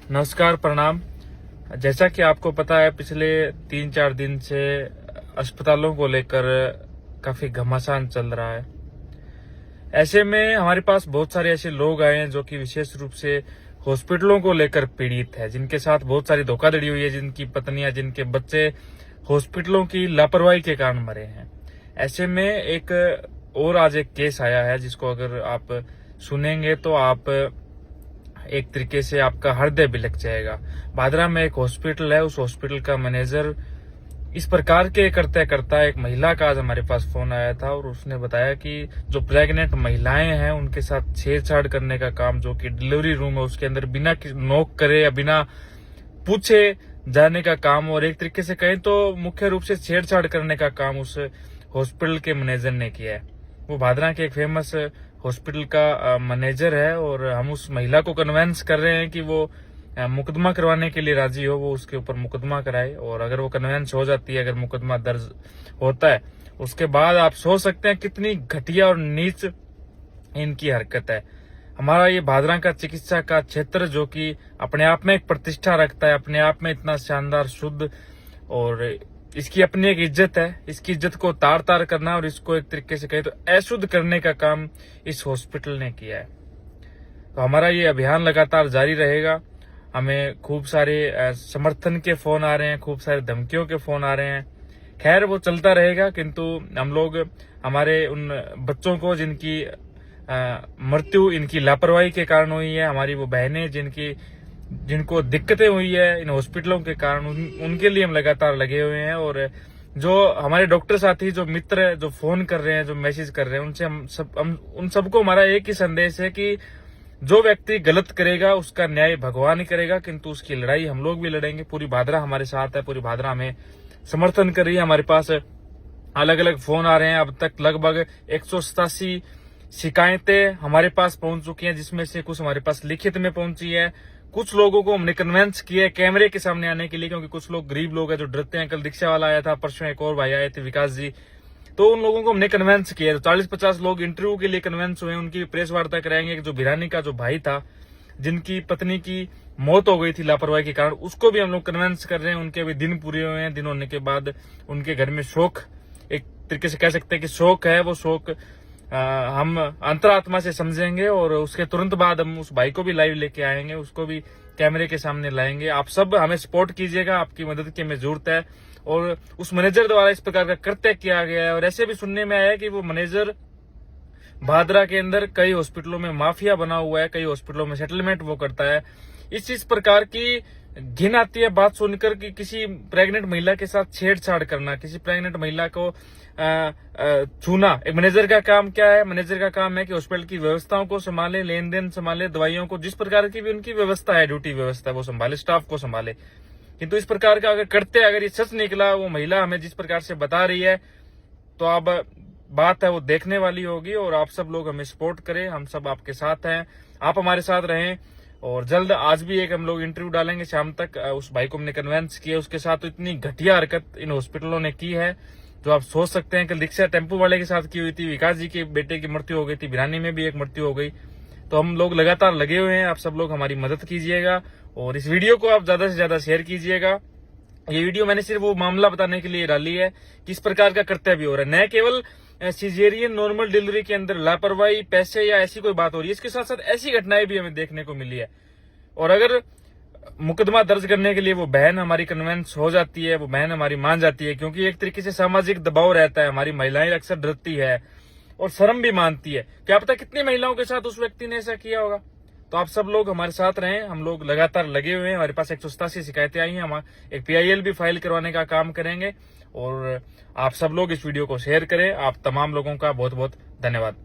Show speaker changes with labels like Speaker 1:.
Speaker 1: नमस्कार, प्रणाम। जैसा कि आपको पता है, पिछले 3-4 दिन से अस्पतालों को लेकर काफी घमासान चल रहा है। ऐसे में हमारे पास बहुत सारे ऐसे लोग आए हैं जो कि विशेष रूप से हॉस्पिटलों को लेकर पीड़ित है, जिनके साथ बहुत सारी धोखाधड़ी हुई है, जिनकी पत्नियां, जिनके बच्चे हॉस्पिटलों की लापरवाही के कारण मरे हैं। ऐसे में एक और आज एक केस आया है जिसको अगर आप सुनेंगे तो आप एक तरीके से आपका हृदय बिलक जाएगा। भादरा में एक हॉस्पिटल है, उस हॉस्पिटल का मैनेजर इस प्रकार के करते करता एक महिला का आज हमारे पास फोन आया था और उसने बताया कि जो प्रेग्नेंट महिलाएं हैं उनके साथ छेड़छाड़ करने का काम, जो कि डिलीवरी रूम है उसके अंदर बिना नोक करे या बिना पूछे जाने का काम, और एक तरीके से कहें तो मुख्य रूप से छेड़छाड़ करने का काम उस हॉस्पिटल के मैनेजर ने किया है। वो भादरा के एक फेमस हॉस्पिटल का मैनेजर है और हम उस महिला को कन्वेंस कर रहे हैं कि वो मुकदमा करवाने के लिए राजी हो, वो उसके ऊपर मुकदमा कराए। और अगर वो कन्वेंस हो जाती है, अगर मुकदमा दर्ज होता है, उसके बाद आप सोच सकते हैं कितनी घटिया और नीच इनकी हरकत है। हमारा ये भादरा का चिकित्सा का क्षेत्र जो कि अपने आप में एक प्रतिष्ठा रखता है, अपने आप में इतना शानदार, शुद्ध, और इसकी अपनी एक इज्जत है, इसकी इज्जत को तार तार करना और इसको एक तरीके से कहे तो अशुद्ध करने का काम इस हॉस्पिटल ने किया है। तो हमारा ये अभियान लगातार जारी रहेगा। हमें खूब सारे समर्थन के फोन आ रहे हैं, खूब सारे धमकियों के फोन आ रहे हैं। खैर, वो चलता रहेगा, किंतु हम लोग हमारे उन बच्चों को जिनकी मृत्यु इनकी लापरवाही के कारण हुई है, हमारी वो बहनें जिनको दिक्कतें हुई है इन हॉस्पिटलों के कारण, उनके लिए हम लगातार लगे हुए हैं। और जो हमारे डॉक्टर साथी, जो मित्र, जो फोन कर रहे हैं, जो मैसेज कर रहे हैं, उनसे हम उन सबको हमारा एक ही संदेश है कि जो व्यक्ति गलत करेगा उसका न्याय भगवान ही करेगा, किंतु उसकी लड़ाई हम लोग भी लड़ेंगे। पूरी भादरा हमारे साथ है, पूरी भादरा हमें समर्थन कर रही है। हमारे पास अलग अलग फोन आ रहे हैं। अब तक लगभग 187 शिकायतें हमारे पास पहुंच चुकी हैं, जिसमें से कुछ हमारे पास लिखित में पहुंची है। कुछ लोगों को हमने कन्वेंस किया कैमरे के सामने आने के लिए, क्योंकि कुछ लोग गरीब लोग हैं जो डरते हैं। कल दीक्षा वाला आया था, परसों एक और भाई आए थे, विकास जी, तो उन लोगों को हमने कन्वेंस किया। तो 40-50 लोग इंटरव्यू के लिए कन्वेंस हुए, उनकी प्रेस वार्ता कराएंगे। जो भिरानी का जो भाई था, जिनकी पत्नी की मौत हो गई थी लापरवाही के कारण, उसको भी हम लोग कन्वेंस कर रहे हैं। उनके अभी दिन पूरे हुए हैं। दिन होने के बाद उनके घर में शोक, एक तरीके से कह सकते हैं कि शोक है। वो शोक हम अंतरात्मा से समझेंगे और उसके तुरंत बाद हम उस भाई को भी लाइव लेके आएंगे, उसको भी कैमरे के सामने लाएंगे। आप सब हमें सपोर्ट कीजिएगा, आपकी मदद की हमें जरूरत है। और उस मैनेजर द्वारा इस प्रकार का कृत्य किया गया है, और ऐसे भी सुनने में आया है कि वो मैनेजर भादरा के अंदर कई हॉस्पिटलों में माफिया बना हुआ है, कई हॉस्पिटलों में सेटलमेंट वो करता है। इस प्रकार की घिन आती है बात सुनकर कि किसी प्रेग्नेंट महिला के साथ छेड़छाड़ करना, किसी प्रेग्नेंट महिला को छूना। एक मैनेजर का काम क्या है? मैनेजर का काम है कि हॉस्पिटल की व्यवस्थाओं को संभाले, लेन देन संभाले, दवाइयों को, जिस प्रकार की भी उनकी व्यवस्था है, ड्यूटी व्यवस्था, वो संभाले, स्टाफ को संभाले। किंतु इस प्रकार का अगर करते, अगर ये सच निकला, वो महिला हमें जिस प्रकार से बता रही है, तो अब बात है वो देखने वाली होगी। और आप सब लोग हमें सपोर्ट करें, हम सब आपके साथ हैं, आप हमारे साथ रहें। और जल्द आज भी एक हम लोग इंटरव्यू डालेंगे शाम तक। उस भाई को हमने कन्वेंस किया, उसके साथ तो इतनी घटिया हरकत इन हॉस्पिटलों ने की है जो आप सोच सकते हैं। कल दीक्षा टेम्पो वाले के साथ की हुई थी, विकास जी के बेटे की मृत्यु हो गई थी, भिरानी में भी एक मृत्यु हो गई। तो हम लोग लगातार लगे हुए हैं, आप सब लोग हमारी मदद कीजिएगा और इस वीडियो को आप ज्यादा से ज्यादा शेयर कीजिएगा। ये वीडियो मैंने सिर्फ वो मामला बताने के लिए डाली है कि इस प्रकार का कर्तव्य भी हो रहा है, न केवल सीजेरियन नॉर्मल डिलीवरी के अंदर लापरवाही, पैसे या ऐसी कोई बात हो रही है, इसके साथ साथ ऐसी घटनाएं भी हमें देखने को मिली है। और अगर मुकदमा दर्ज करने के लिए वो बहन हमारी कन्वेंस हो जाती है, वो बहन हमारी मान जाती है, क्योंकि एक तरीके से सामाजिक दबाव रहता है, हमारी महिलाएं अक्सर डरती है और शर्म भी मानती है। क्या पता कितनी महिलाओं के साथ उस व्यक्ति ने ऐसा किया होगा। तो आप सब लोग हमारे साथ रहें, हम लोग लगातार लगे हुए हैं। हमारे पास 187 शिकायतें आई हैं, हम एक PIL भी फाइल करवाने का काम करेंगे। और आप सब लोग इस वीडियो को शेयर करें। आप तमाम लोगों का बहुत बहुत धन्यवाद।